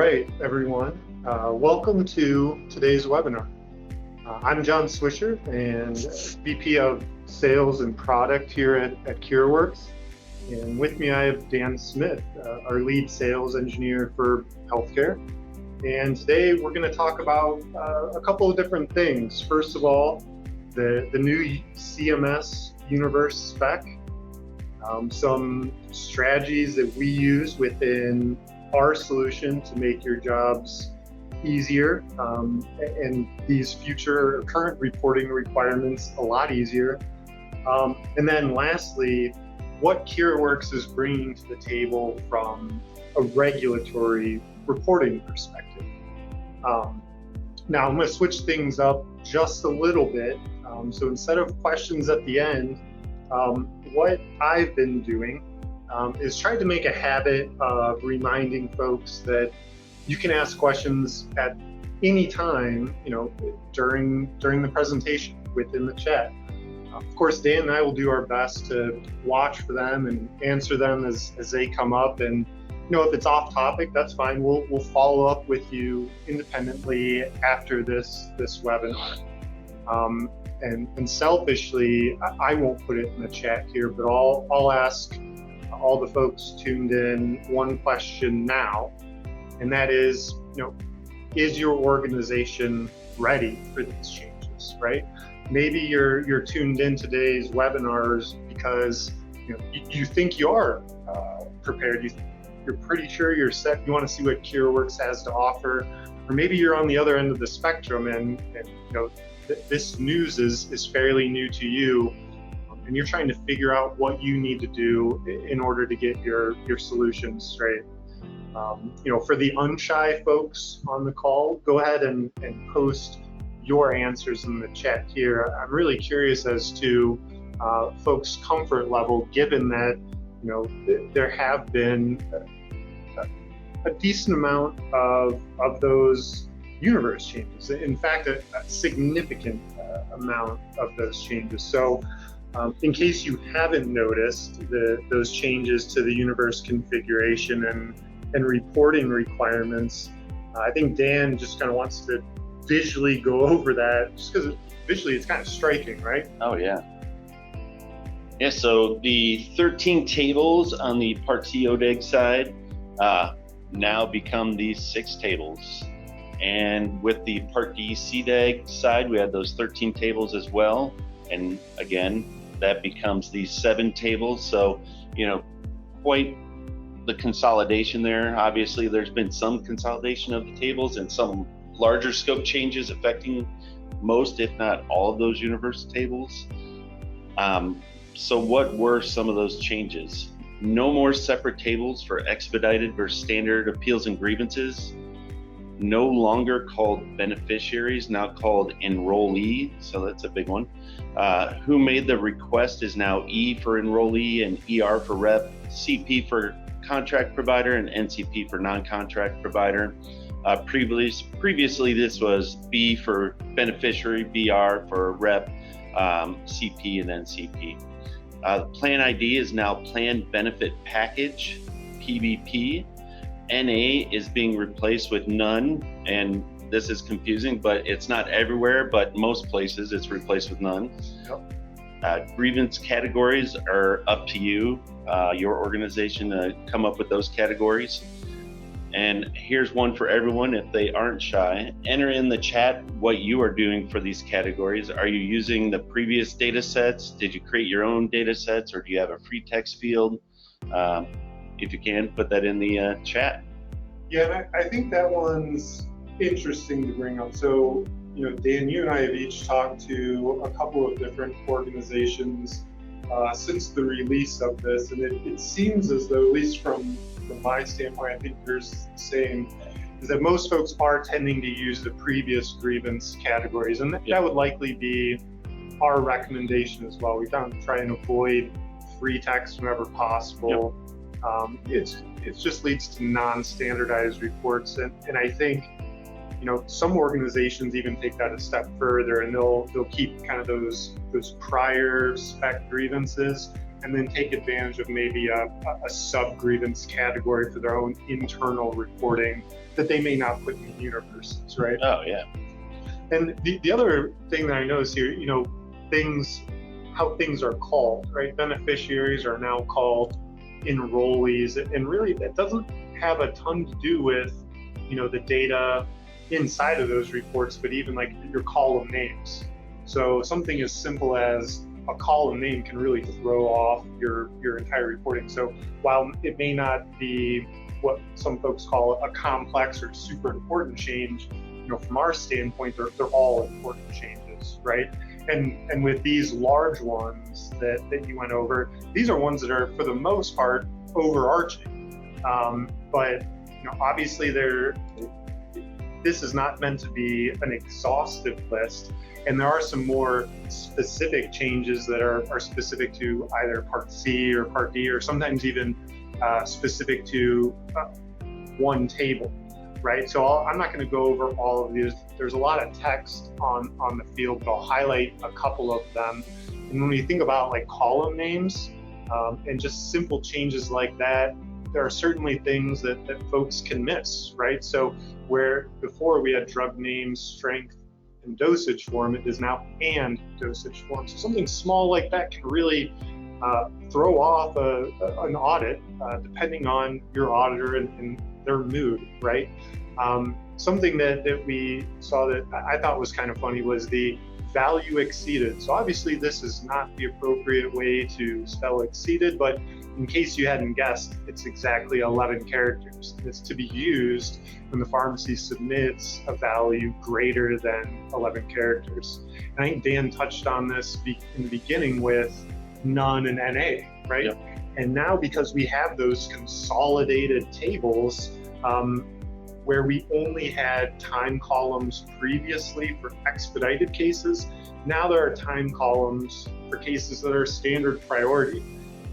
right, everyone. Welcome to today's webinar. I'm John Swisher, and VP of Sales and Product here at Kiriworks. And with me, I have Dan Smith, our lead sales engineer for healthcare. And today we're going to talk about a couple of different things. First of all, the new CMS Universe spec, some strategies that we use within our solution to make your jobs easier and these future current reporting requirements a lot easier. And then lastly, what Kiriworks is bringing to the table from a regulatory reporting perspective. Now I'm going to switch things up just a little bit. So instead of questions at the end, what I've been doing is trying to make a habit of reminding folks that you can ask questions at any time, during the presentation within the chat. Of course, Dan and I will do our best to watch for them and answer them as they come up. And if it's off topic, that's fine. We'll follow up with you independently after this webinar. And selfishly, I won't put it in the chat here, but I'll ask all the folks tuned in one question now, and that is your organization ready for these changes, right? Maybe you're tuned in today's webinars because you think you are prepared. You're pretty sure you're set. You want to see what Kiriworks has to offer, or maybe you're on the other end of the spectrum and this news is fairly new to you. And you're trying to figure out what you need to do in order to get your solutions straight. For the unshy folks on the call, go ahead and post your answers in the chat here. I'm really curious as to folks' comfort level, given that there have been a decent amount of those universe changes. In fact, a significant amount of those changes. So. In case you haven't noticed those changes to the universe configuration and reporting requirements, I think Dan just kind of wants to visually go over that, just because visually it's kind of striking, right? Oh, yeah. Yeah, so the 13 tables on the Part C ODAG side now become these 6 tables. And with the Part D CDAG side, we had those 13 tables as well. And again, that becomes these 7 tables. So, quite the consolidation there. Obviously, there's been some consolidation of the tables and some larger scope changes affecting most, if not all, of those universal tables. So what were some of those changes? No more separate tables for expedited versus standard appeals and grievances. No longer called beneficiaries, now called enrollee, so that's a big one. Who made the request is now E for enrollee and ER for rep, CP for contract provider, and NCP for non-contract provider. Previously, this was B for beneficiary, BR for rep, CP, and NCP. The plan ID is now Planned Benefit Package, PBP. NA is being replaced with none, and this is confusing, but it's not everywhere, but most places it's replaced with none. Yep. Grievance categories are up to you, your organization, to come up with those categories. And here's one for everyone if they aren't shy. Enter in the chat what you are doing for these categories. Are you using the previous data sets? Did you create your own data sets, or do you have a free text field? If you can, put that in the chat. Yeah, and I think that one's interesting to bring up. So, Dan, you and I have each talked to a couple of different organizations since the release of this, and it seems as though, at least from my standpoint, I think yours is the same, is that most folks are tending to use the previous grievance categories, and that would likely be our recommendation as well. We try and avoid free text whenever possible. Yep. It just leads to non-standardized reports, and I think some organizations even take that a step further, and they'll keep kind of those prior spec grievances and then take advantage of maybe a sub-grievance category for their own internal reporting that they may not put in universes, right? Oh, yeah. And the other thing that I notice here, how things are called, right? Beneficiaries are now called enrollees, and really that doesn't have a ton to do with, the data inside of those reports, but even like your column names. So something as simple as a column name can really throw off your entire reporting. So while it may not be what some folks call a complex or super important change, from our standpoint, they're all important changes, right? And with these large ones that you went over, these are ones that are, for the most part, overarching. But obviously, this is not meant to be an exhaustive list, and there are some more specific changes that are specific to either Part C or Part D, or sometimes even specific to one table. Right, so I'm not going to go over all of these. There's a lot of text on the field, but I'll highlight a couple of them. And when we think about like column names and just simple changes like that, there are certainly things that folks can miss, right? So where before we had drug names, strength, and dosage form, it is now and dosage form. So something small like that can really throw off an audit, depending on your auditor and their mood, right? Something that we saw that I thought was kind of funny was the value exceeded. So obviously this is not the appropriate way to spell exceeded, but in case you hadn't guessed, it's exactly 11 characters. It's to be used when the pharmacy submits a value greater than 11 characters. And I think Dan touched on this in the beginning with none and NA, right? Yep. And now because we have those consolidated tables where we only had time columns previously for expedited cases, now there are time columns for cases that are standard priority.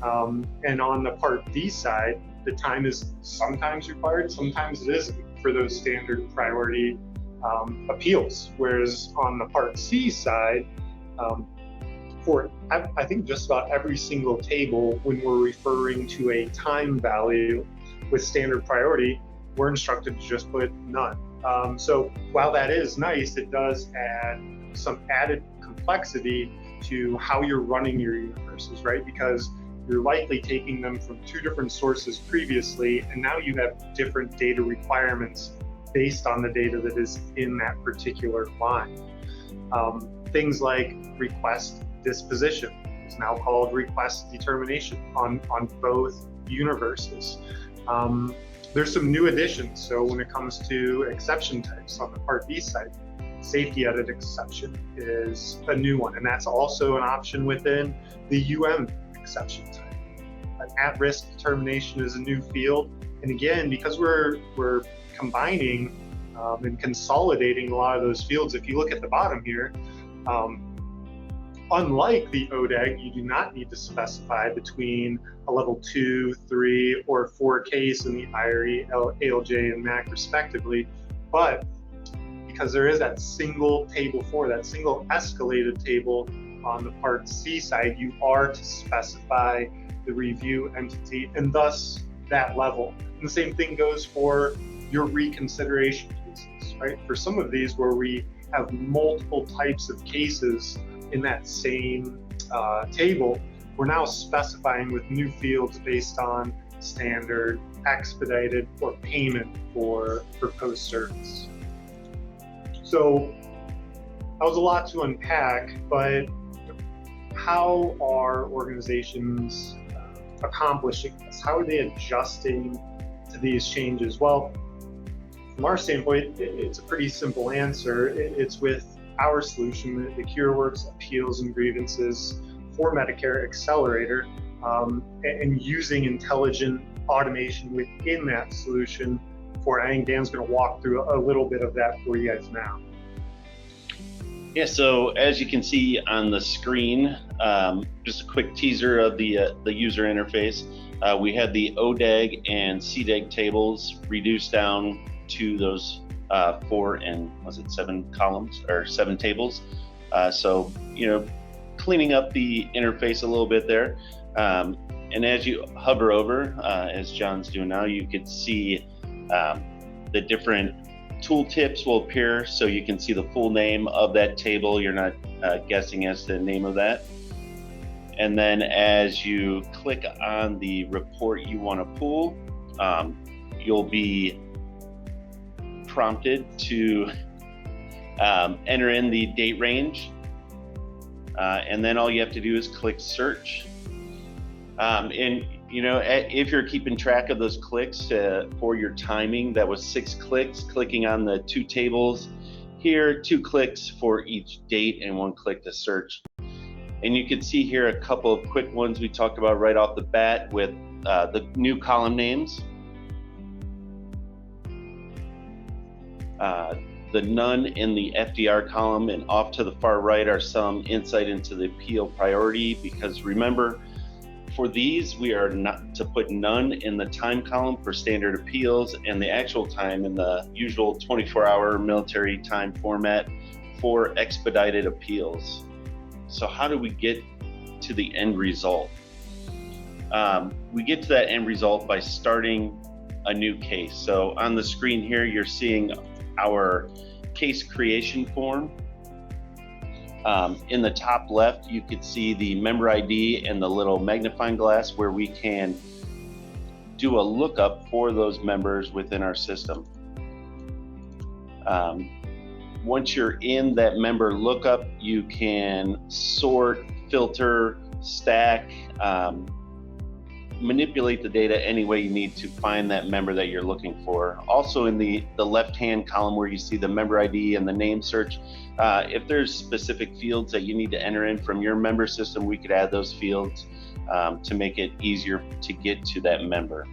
And on the Part D side, the time is sometimes required, sometimes it isn't for those standard priority appeals. Whereas on the Part C side, for I think just about every single table, when we're referring to a time value with standard priority, we're instructed to just put none. So while that is nice, it does add some added complexity to how you're running your universes, right? Because you're likely taking them from two different sources previously, and now you have different data requirements based on the data that is in that particular line. Things like request disposition is now called request determination on both universes. There's some new additions. So when it comes to exception types on the Part B side, safety edit exception is a new one, and that's also an option within the UM exception type. An at-risk determination is a new field, and again, because we're combining and consolidating a lot of those fields, if you look at the bottom here, unlike the ODAG, you do not need to specify between a level 2, 3, or 4 case in the IRE, ALJ, and MAC respectively, but because there is that single table 4, that single escalated table on the Part C side, you are to specify the review entity and thus that level. And the same thing goes for your reconsideration cases, right? For some of these where we have multiple types of cases in that same table, we're now specifying with new fields based on standard, expedited, or payment for post-service. So that was a lot to unpack, but how are organizations accomplishing this? How are they adjusting to these changes? Well, from our standpoint, it's a pretty simple answer. It's with our solution, the Kiriworks Appeals and Grievances for Medicare Accelerator, and using intelligent automation within that solution. I think Dan's going to walk through a little bit of that for you guys now. Yeah, so as you can see on the screen, just a quick teaser of the user interface. We had the ODAG and CDAG tables reduced down to those 4 and 7 columns or 7 tables. So, cleaning up the interface a little bit there. And as you hover over, as John's doing now, you could see the different tooltips will appear, so you can see the full name of that table. You're not guessing as to the name of that. And then as you click on the report you want to pull, you'll be prompted to enter in the date range. And then all you have to do is click search. And you know, if you're keeping track of those clicks for your timing, that was 6 clicks, clicking on the 2 tables here, 2 clicks for each date and 1 click to search. And you can see here a couple of quick ones we talked about right off the bat with the new column names. The none in the FDR column, and off to the far right are some insight into the appeal priority, because remember, for these, we are not to put none in the time column for standard appeals and the actual time in the usual 24-hour military time format for expedited appeals. So how do we get to the end result? We get to that end result by starting a new case. So on the screen here, you're seeing our case creation form. In the top left, you can see the member ID and the little magnifying glass where we can do a lookup for those members within our system. Once you're in that member lookup, you can sort, filter, stack, manipulate the data any way you need to find that member that you're looking for. Also in the left-hand column where you see the member ID and the name search, if there's specific fields that you need to enter in from your member system, we could add those fields to make it easier to get to that member.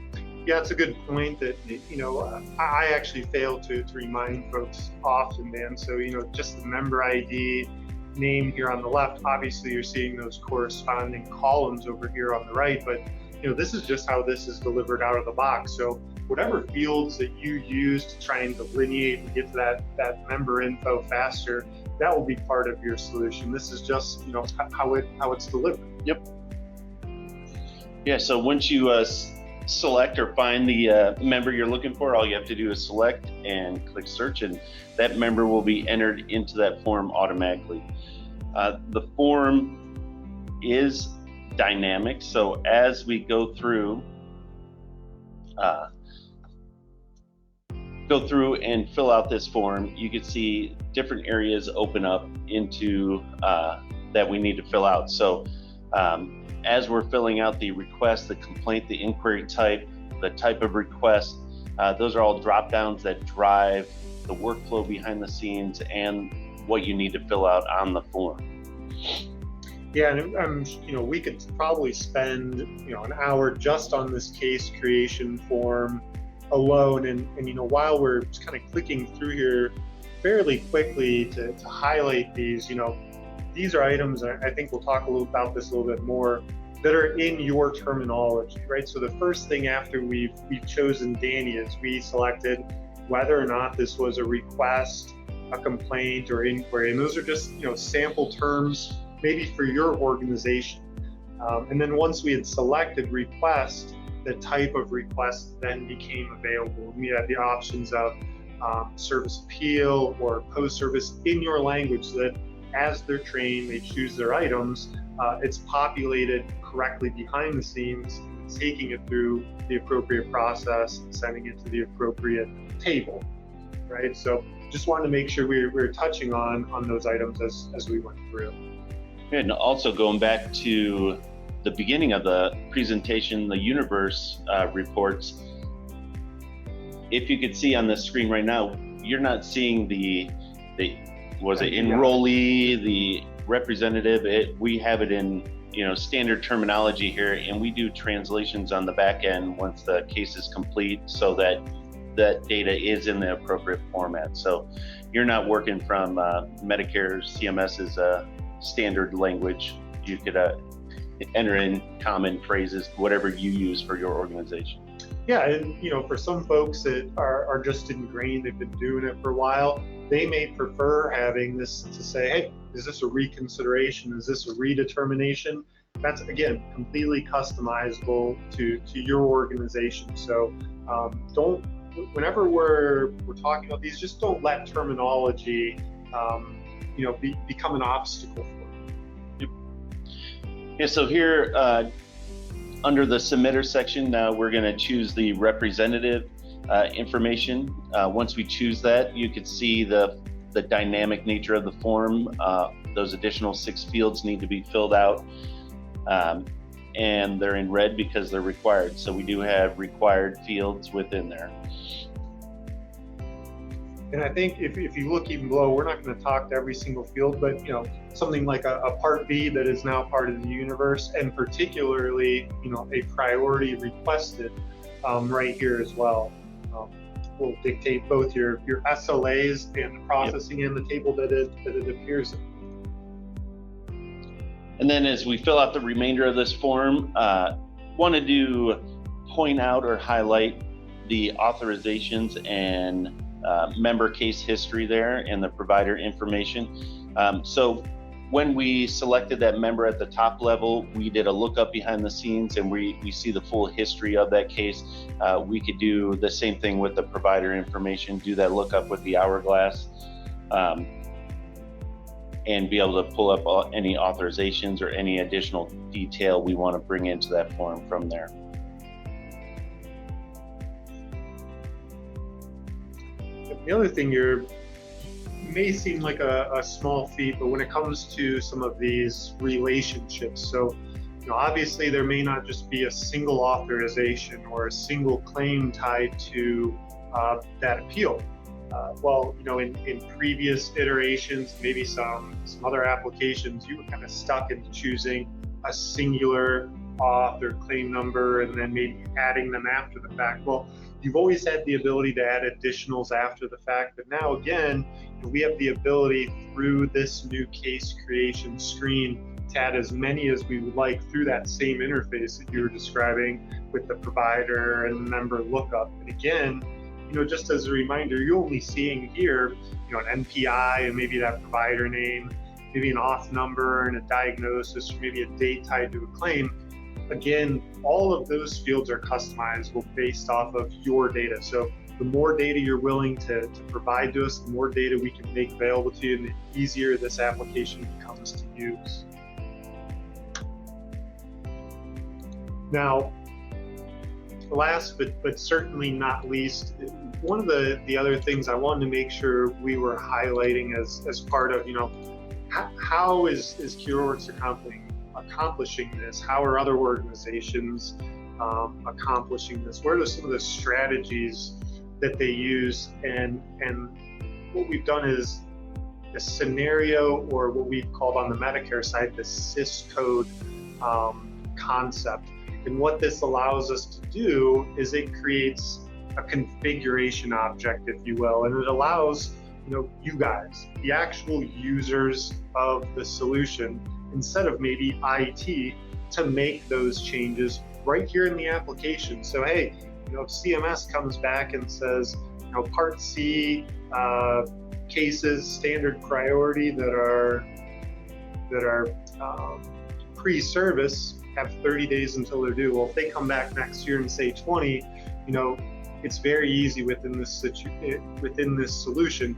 Yeah, it's a good point that, you know, I actually fail to remind folks often, man. So, you know, just the member ID name here on the left, obviously you're seeing those corresponding columns over here on the right, but you know, this is just how this is delivered out of the box. So whatever fields that you use to try and delineate and get to that member info faster, that will be part of your solution. This is just, you know, how it's delivered. Yep. Yeah, so once you select or find the member you're looking for, all you have to do is select and click search, and that member will be entered into that form automatically. The form is dynamic, so as we go through and fill out this form, you can see different areas open up into that we need to fill out. So as we're filling out the request, the complaint, the inquiry type, the type of request, those are all drop downs that drive the workflow behind the scenes and what you need to fill out on the form. Yeah, and you know, we could probably spend, you know, an hour just on this case creation form alone, and you know, while we're just kind of clicking through here fairly quickly to highlight these, you know, these are items, I think we'll talk a little about this a little bit more, that are in your terminology, right? So the first thing after we've chosen Danny is we selected whether or not this was a request, a complaint, or inquiry, and those are just, you know, sample terms maybe for your organization. And then once we had selected request, the type of request then became available. We had the options of service appeal or post-service in your language, so that as they're trained, they choose their items, it's populated correctly behind the scenes, taking it through the appropriate process and sending it to the appropriate table, right? So just wanted to make sure we were touching on those items as we went through. And also going back to the beginning of the presentation, the universe reports, if you could see on the screen right now, you're not seeing the enrollee, the representative. We have it in, you know, standard terminology here, and we do translations on the back end once the case is complete, so that that data is in the appropriate format. So you're not working from Medicare CMS's standard language. You could enter in common phrases, whatever you use for your organization. Yeah, and you know, for some folks that are just ingrained, they've been doing it for a while, they may prefer having this to say, hey, is this a reconsideration? Is this a redetermination? that's again completely customizable to your organization. So don't, whenever we're talking about these, just don't let terminology become an obstacle for you. Yeah, so here under the submitter section, now we're going to choose the representative information. Once we choose that, you can see the dynamic nature of the form. Those additional 6 fields need to be filled out, and they're in red because they're required. So we do have required fields within there. And I think if you look even below, we're not going to talk to every single field, but something like a Part B that is now part of the universe, and particularly a priority requested right here as well, will dictate both your SLAs and the processing and the table that it appears in. And then as we fill out the remainder of this form, wanted to point out or highlight the authorizations and member case history there and the provider information. So when we selected that member at the top level, we did a lookup behind the scenes and we see the full history of that case. We could do the same thing with the provider information, do that lookup with the hourglass, and be able to pull up any authorizations or any additional detail we want to bring into that form from there. The other thing may seem like a small feat, but when it comes to some of these relationships, so obviously there may not just be a single authorization or a single claim tied to that appeal. In previous iterations, maybe some other applications, you were kind of stuck into choosing a singular auth or claim number and then maybe adding them after the fact. Well, you've always had the ability to add additionals after the fact, but now again, we have the ability through this new case creation screen to add as many as we would like through that same interface that you were describing with the provider and member lookup. And again, just as a reminder, you're only seeing here, an NPI and maybe that provider name, maybe an auth number and a diagnosis, or maybe a date tied to a claim. Again, all of those fields are customizable based off of your data. So the more data you're willing to provide to us, the more data we can make available to you, and the easier this application becomes to use. Now, last but certainly not least, one of the other things I wanted to make sure we were highlighting as part of, how is Kiriworks accomplishing this? How are other organizations accomplishing this? What are some of the strategies that they use? And what we've done is a scenario, or what we've called on the Medicare side, the SIS code concept. And what this allows us to do is it creates a configuration object, if you will, and it allows you guys, the actual users of the solution, instead of maybe IT, to make those changes right here in the application. So hey, if CMS comes back and says, Part C cases standard priority that are pre-service have 30 days until they're due. Well, if they come back next year and say 20, it's very easy within this solution.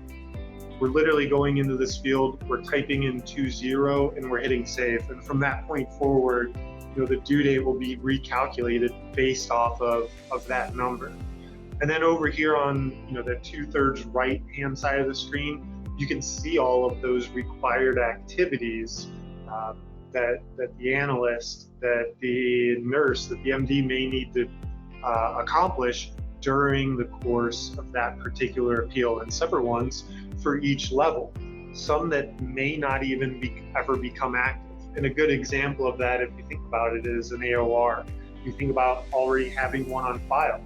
We're literally going into this field, we're typing in 20 and we're hitting save. And from that point forward, the due date will be recalculated based off of that number. And then over here on the 2/3 right hand side of the screen, you can see all of those required activities that the analyst, that the nurse, that the MD may need to accomplish during the course of that particular appeal, and separate ones for each level. Some that may not even ever become active. And a good example of that, if you think about it, is an AOR. You think about already having one on file.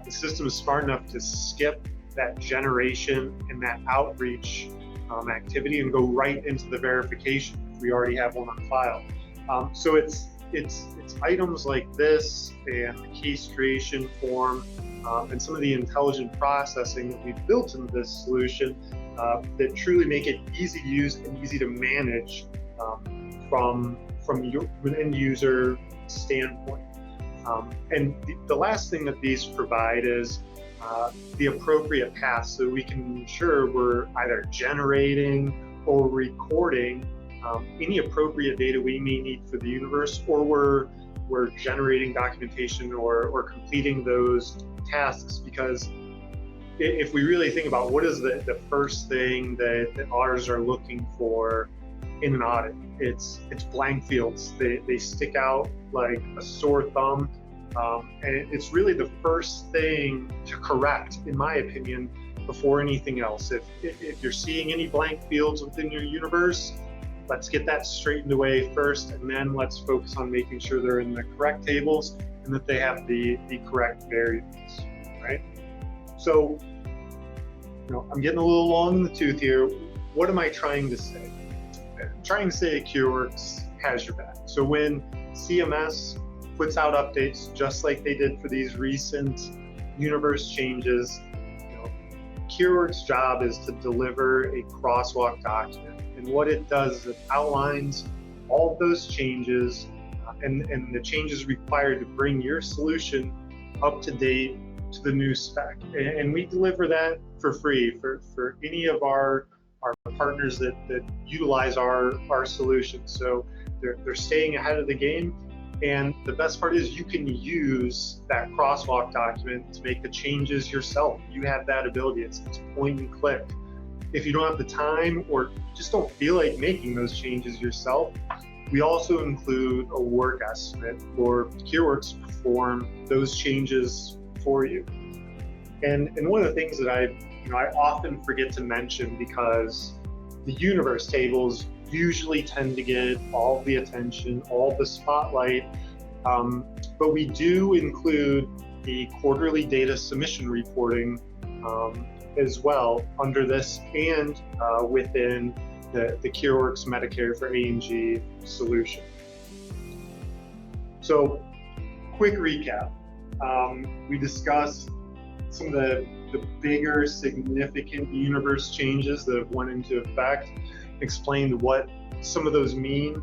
The system is smart enough to skip that generation and that outreach activity and go right into the verification if we already have one on file. So it's items like this and the case creation form and some of the intelligent processing that we've built into this solution that truly make it easy to use and easy to manage from from an end user standpoint. And the last thing that these provide is the appropriate path, so we can ensure we're either generating or recording any appropriate data we may need for the universe, or we're generating documentation or completing those tasks. Because if we really think about what is the first thing that auditors are looking for in an audit, it's blank fields. They stick out like a sore thumb, and it's really the first thing to correct, in my opinion, before anything else. If you're seeing any blank fields within your universe, let's get that straightened away first, and then let's focus on making sure they're in the correct tables and that they have the correct variables, right? So, I'm getting a little long in the tooth here. What am I trying to say? I'm trying to say Kiriworks has your back. So when CMS puts out updates, just like they did for these recent universe changes, Kiriworks' job is to deliver a crosswalk document. And what it does is it outlines all of those changes and the changes required to bring your solution up to date to the new spec. And we deliver that for free for any of our partners that utilize our solutions. So they're staying ahead of the game. And the best part is you can use that crosswalk document to make the changes yourself. You have that ability. It's point and click. If you don't have the time or just don't feel like making those changes yourself, we also include a work estimate for Kiriworks to perform those changes for you. And one of the things that I often forget to mention, because the universe tables usually tend to get all the attention, all the spotlight, but we do include the quarterly data submission reporting as well under this, and within the Kiriworks Medicare for A&G solution. So, quick recap. We discussed some of the bigger, significant universe changes that have went into effect, explained what some of those mean.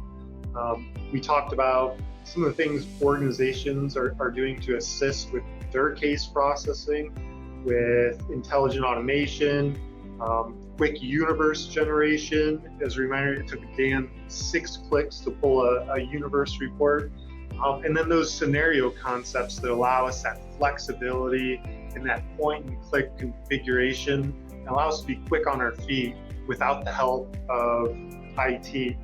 We talked about some of the things organizations are doing to assist with their case processing, with intelligent automation, quick universe generation. As a reminder, it took Dan 6 clicks to pull a universe report. And then those scenario concepts that allow us that flexibility and that point and click configuration, and allow us to be quick on our feet without the help of IT.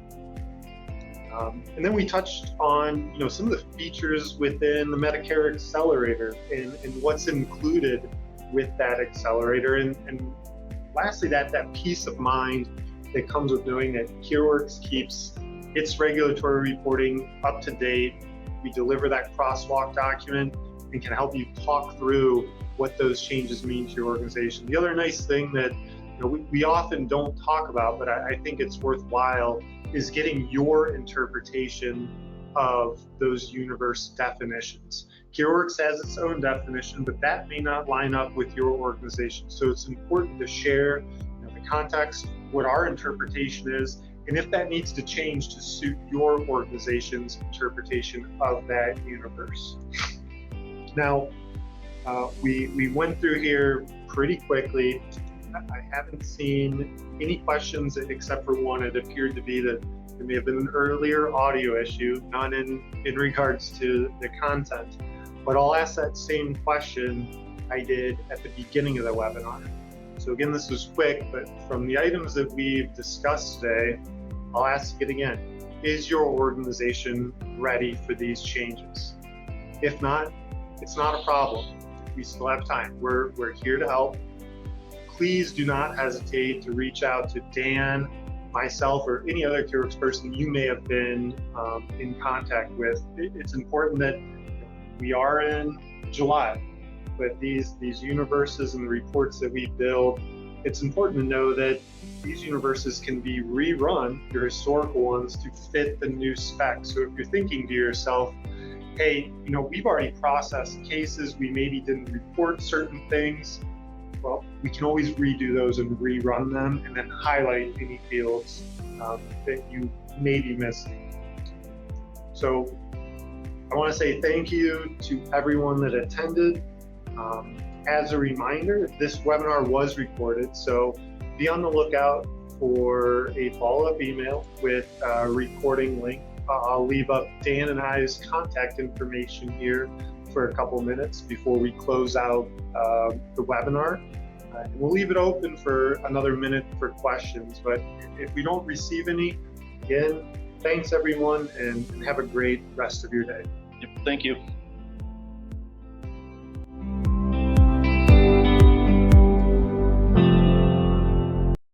And then we touched on some of the features within the Medicare Accelerator and what's included with that accelerator. And lastly, that peace of mind that comes with knowing that Kiriworks keeps its regulatory reporting up to date. We deliver that crosswalk document and can help you talk through what those changes mean to your organization. The other nice thing that we often don't talk about, but I think it's worthwhile, is getting your interpretation of those universe definitions. Kiriworks has its own definition, but that may not line up with your organization. So it's important to share the context, what our interpretation is, and if that needs to change to suit your organization's interpretation of that universe. Now, we went through here pretty quickly. I haven't seen any questions except for one. It appeared to be that there may have been an earlier audio issue, none in regards to the content. But I'll ask that same question I did at the beginning of the webinar. So again, this was quick, but from the items that we've discussed today, I'll ask it again. Is your organization ready for these changes? If not, it's not a problem. We still have time. We're here to help. Please do not hesitate to reach out to Dan, myself, or any other Kiriworks person you may have been in contact with. It's important that we are in July, but these universes and the reports that we build, it's important to know that these universes can be rerun, your historical ones, to fit the new specs. So if you're thinking to yourself, hey, we've already processed cases, we maybe didn't report certain things, well, we can always redo those and rerun them, and then highlight any fields that you may be missing. So I want to say thank you to everyone that attended. As a reminder, this webinar was recorded, so be on the lookout for a follow-up email with a recording link. I'll leave up Dan and I's contact information here for a couple minutes before we close out the webinar. And we'll leave it open for another minute for questions, but if we don't receive any, again, thanks everyone, and have a great rest of your day. Yep, thank you.